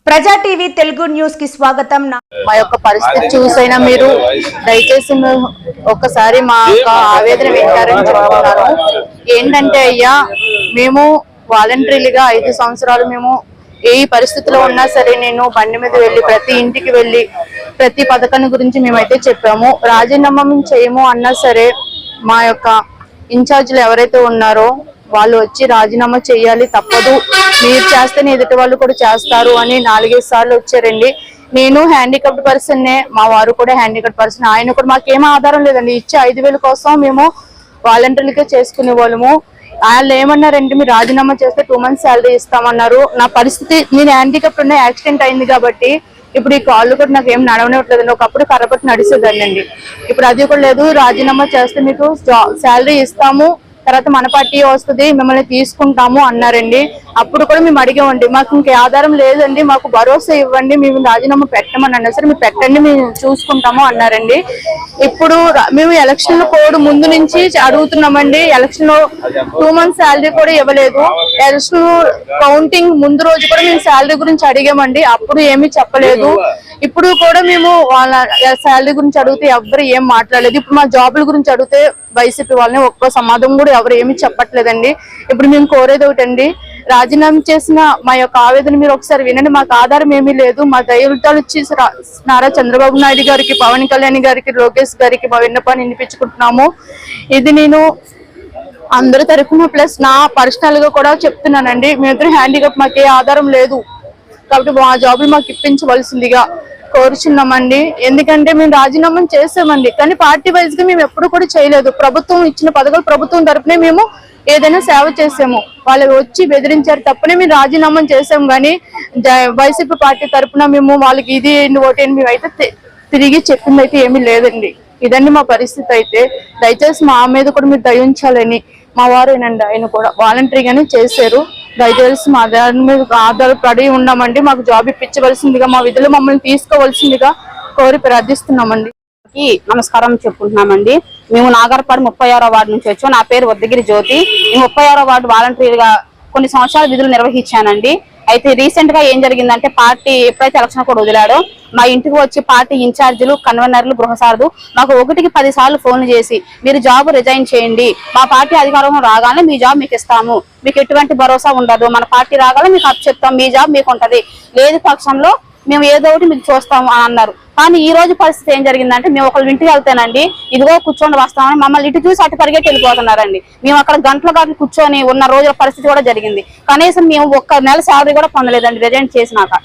ప్రజా TV Telugu news కి స్వాగతం। మా యొక్క పరిస్థితి చూసైనా మీరు దయచేసి ఒక్కసారి మా యొక్క ఆవేదన వింటారని చెప్తున్నాను। ఏంటంటే అయ్యా, మేము వాలంటరీగా 5 సంవత్సరాలు మేము ఏ పరిస్థితిలో ఉన్నా సరే నేను బండి మీద వెళ్ళి ప్రతి ఇంటికి వెళ్ళి ప్రతి పథకాన్ని గురించి మేమైతే చెప్పాము। రాజీనామా చేయము అన్నా సరే మా యొక్క ఇన్ఛార్జీలు ఎవరైతే ఉన్నారో వాళ్ళు వచ్చి రాజీనామా చేయాలి, తప్పదు, మీరు చేస్తేనే ఎదుటి వాళ్ళు కూడా చేస్తారు అని 4-5 సార్లు వచ్చారండి। నేను హ్యాండిక్యాప్డ్ పర్సన్నే, మా వారు కూడా హ్యాండిక్యాప్డ్ పర్సన్, ఆయన కూడా మాకేం ఆధారం లేదండి। ఇచ్చే 5,000 కోసం మేము వాలంటీర్లకే చేసుకునే వాళ్ళము। వాళ్ళు ఏమన్నారంటే మీరు రాజీనామా చేస్తే 2 months శాలరీ ఇస్తామన్నారు। నా పరిస్థితి, నేను హ్యాండిక్యాప్డ్ ఉన్న యాక్సిడెంట్ అయింది కాబట్టి ఇప్పుడు ఈ కాళ్ళు కూడా నాకు ఏం నడవనివ్వట్లేదండి। ఒకప్పుడు కర్రపట్టి నడిచేదాన్ని అండి, ఇప్పుడు అది కూడా లేదు। రాజీనామా చేస్తే మీకు శాలరీ ఇస్తాము, తర్వాత మన పార్టీ వస్తుంది, మిమ్మల్ని తీసుకుంటాము అన్నారండి। అప్పుడు కూడా మేము అడిగామండి, మాకు ఇంకే ఆధారం లేదండి, మాకు భరోసా ఇవ్వండి, మేము రాజీనామా పెట్టమని అన్నారు। సరే మీరు పెట్టండి, మేము చూసుకుంటాము అన్నారండి। ఇప్పుడు మేము ఎలక్షన్ కోడ్ ముందు నుంచి అడుగుతున్నామండి, ఎలక్షన్ లో 2 months శాలరీ కూడా ఇవ్వలేదు। ఎలక్షన్ కౌంటింగ్ ముందు రోజు కూడా మేము శాలరీ గురించి అడిగామండి, అప్పుడు ఏమీ చెప్పలేదు। ఇప్పుడు కూడా మేము వాళ్ళ శాలరీ గురించి అడిగితే ఎవరు ఏం మాట్లాడలేదు। ఇప్పుడు మా జాబుల గురించి అడిగితే వైసీపీ వాళ్ళని ఒక్క సమాధానం కూడా ఎవరు ఏమి చెప్పట్లేదండి। ఇప్పుడు మేము కోరేది ఒకటండి, రాజీనామా చేసిన మా యొక్క ఆవేదన మీరు ఒకసారి వినండి। మాకు ఆధారం ఏమీ లేదు, మా దైవతాలు వచ్చి నారా చంద్రబాబు నాయుడు గారికి, పవన్ కళ్యాణ్ గారికి, లోకేష్ గారికి మా విన్నపాన్ని వినిపించుకుంటున్నాము। ఇది నేను అందరి తరఫున ప్లస్ నా పర్సనల్ గా కూడా చెప్తున్నానండి, మేమిద్దరు హ్యాండిక్యాప్, మాకు ఏ ఆధారం లేదు కాబట్టి మా జాబులు మాకు ఇప్పించవలసిందిగా కోరుచున్నామండి। ఎందుకంటే మేము రాజీనామా చేసామండి, కానీ పార్టీ వైజ్ గా మేము ఎప్పుడు కూడా చేయలేదు। ప్రభుత్వం ఇచ్చిన పథకాలు ప్రభుత్వం తరపునే మేము ఏదైనా సేవ చేసాము, వాళ్ళు వచ్చి బెదిరించారు తప్పనే మేము రాజీనామా చేసాము, కానీ వైసీపీ పార్టీ తరపున మేము వాళ్ళకి ఇది ఓటేని మేమైతే తిరిగి చెప్పింది అయితే ఏమీ లేదండి। ఇదండి మా పరిస్థితి। అయితే దయచేసి మా మీద కూడా మీరు దయ ఉంచాలని, మా వారేనండి ఆయన కూడా వాలంటరీగానే చేశారు, దయచేసి మా దాని మీద ఆధారపడి ఉన్నామండి, మాకు జాబ్ ఇప్పించవలసిందిగా, మా విధులు మమ్మల్ని తీసుకోవాల్సిందిగా కోరి ప్రార్థిస్తున్నామండి। నమస్కారం చెప్పుకుంటున్నామండి। మేము నాగర్పాడు 36వ వార్డు నుంచి వచ్చాం। నా పేరు వద్దగిరి జ్యోతి। నేను 36వ వార్డు వాలంటీర్గా కొన్ని సంవత్సరాల విధులు నిర్వహించానండి। అయితే రీసెంట్ గా ఏం జరిగిందంటే, పార్టీ ఎప్పుడైతే ఎలక్షన్ కూడా వదిలాడో మా ఇంటికి వచ్చి పార్టీ ఇన్ఛార్జీలు, కన్వీనర్లు, గృహసారథు మాకు 1కి 10 సార్లు ఫోన్లు చేసి మీరు జాబ్ రిజైన్ చేయండి, మా పార్టీ అధికారం రాగానే మీ జాబ్ మీకు ఇస్తాము, మీకు ఎటువంటి భరోసా ఉండదు, మన పార్టీ రాగానే మీకు అప్పచెప్తాం, మీ జాబ్ మీకు ఉంటది, లేదు పక్షంలో మేము ఏదో ఒకటి మీకు చూస్తాము అని అన్నారు। కానీ ఈ రోజు పరిస్థితి ఏం జరిగిందంటే, మేము ఒకళ్ళు ఇంటికి వెళ్తేనండి ఇదిగో కూర్చొని వస్తామని మమ్మల్ని ఇటు చూసి అటు పరిగెట్టి వెళ్ళిపోతున్నారండి। మేము అక్కడ గంటలు కూర్చొని ఉన్న రోజుల పరిస్థితి కూడా జరిగింది। కనీసం మేము 1 నెల శాలరీ కూడా పొందలేదండి రిజైన్ చేసినాక।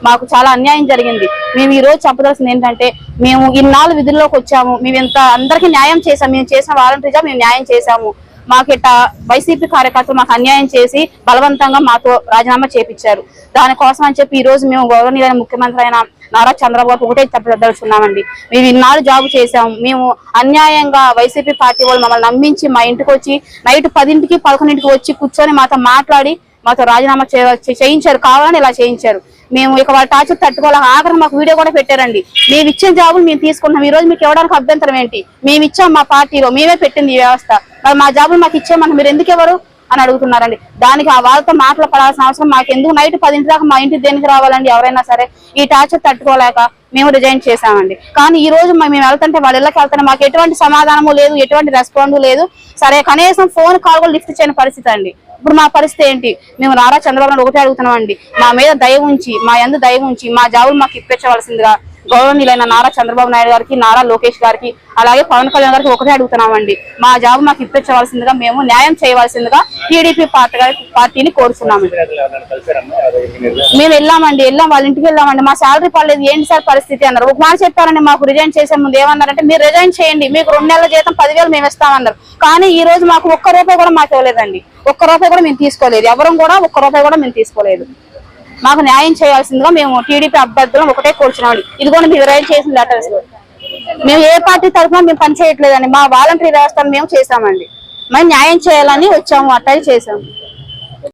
మాకు చాలా అన్యాయం జరిగింది। మేము ఈ రోజు చెప్పదలసింది ఏంటంటే, మేము ఇన్నాళ్ళు విధుల్లోకి వచ్చాము, మేము ఇంత అందరికీ న్యాయం చేసాము, మేము చేసిన వాలంటీర్గా మేము న్యాయం చేశాము, మాకు ఇట్లా వైసీపీ కార్యకర్తలు మాకు అన్యాయం చేసి బలవంతంగా మాతో రాజీనామా చేపించారు। దానికోసం అని చెప్పి ఈ రోజు మేము గౌరవనీయులైన ముఖ్యమంత్రి అయిన నారా చంద్రబాబు ఒకటే చెప్పదలుచుకున్నామండి, మేము ఇన్నాళ్ళు జాబు చేసాము, మేము అన్యాయంగా వైసీపీ పార్టీ వాళ్ళు మమ్మల్ని నమ్మించి మా ఇంటికి వచ్చి నైట్ 10కి 11కి వచ్చి కూర్చొని మాతో మాట్లాడి మాతో రాజీనామా చేయించారు, కావాలని ఇలా చేయించారు। మేము ఇక వాళ్ళ టార్చర్ తట్టుకోవాలి, ఆఖరి మాకు వీడియో కూడా పెట్టారండి, మేము ఇచ్చిన జాబులు మేము తీసుకుంటున్నాం, ఈ రోజు మీకు ఇవ్వడానికి అభ్యంతరం ఏంటి, మేము ఇచ్చాం, మా పార్టీలో మేమే పెట్టింది ఈ వ్యవస్థ, మరి మా జాబులు మాకు ఇచ్చామన్నా మీరు ఎందుకు ఎవరు అని అడుగుతున్నారండి। దానికి ఆ వాళ్ళతో మాట్లాడాల్సిన అవసరం మాకు ఎందుకు? నైట్ 10 దాకా మా ఇంటికి దేనికి రావాలండి ఎవరైనా సరే? ఈ టార్చర్ తట్టుకోలేక మేము రిజైన్ చేశామండి। కానీ ఈ రోజు మేము వెళ్తుంటే వాళ్ళ ఇళ్ళకి వెళ్తుంటే మాకు ఎటువంటి సమాధానము లేదు, ఎటువంటి రెస్పాండ్ లేదు, సరే కనీసం ఫోన్ కాల్ కూడా లిఫ్ట్ చేయని పరిస్థితి అండి। ఇప్పుడు మా పరిస్థితి ఏంటి? మేము నారా చంద్రబాబు నాయుడు ఒకటే అడుగుతున్నామండి, మా మీద దయ ఉంచి, మా యందు దయ ఉంచి మా జాబులు మాకు ఇప్పించవలసిందిగా గౌరవనీయులైన నారా చంద్రబాబు నాయుడు గారికి, నారా లోకేష్ గారికి, అలాగే పవన్ కళ్యాణ్ గారికి ఒకటే అడుగుతున్నామండి, మా జాబ్ మాకు ఇప్పించవలసిందిగా, మేము న్యాయం చేయవలసిందిగా టీడీపీ పార్టీని కోరుతున్నామండి। మేము వెళ్ళామండి, వాళ్ళ ఇంటికి వెళ్ళామండి, మా శాలరీ పడలేదు, ఏంటి సార్ పరిస్థితి అన్నారు। ఒక మాట చెప్పారండి, మాకు రిజైన్ చేసే ముందు ఏమన్నారంటే, మీరు రిజైన్ చేయండి, మీకు 2 నెలల జీతం 10,000 మేము ఇస్తామన్నారు। కానీ ఈ రోజు మాకు 1 రూపాయి కూడా మాకు ఇవ్వలేదండి, 1 రూపాయి కూడా మేము తీసుకోలేదు, ఎవరం కూడా 1 రూపాయి కూడా మేము తీసుకోలేదు। మాకు న్యాయం చేయాల్సిందిగా మేము టీడీపీ అభ్యర్థులను ఒకటే కోరుచున్నామండి। ఇది కూడా మీరు రైజ్ చేసిన లెటర్స్, మేము ఏ పార్టీ తరఫున మేము పని చేయట్లేదండి, మా వాలంటరీ వ్యవస్థను మేము చేశామండి, మేము న్యాయం చేయాలని వచ్చాము, అట్లా చేసాము।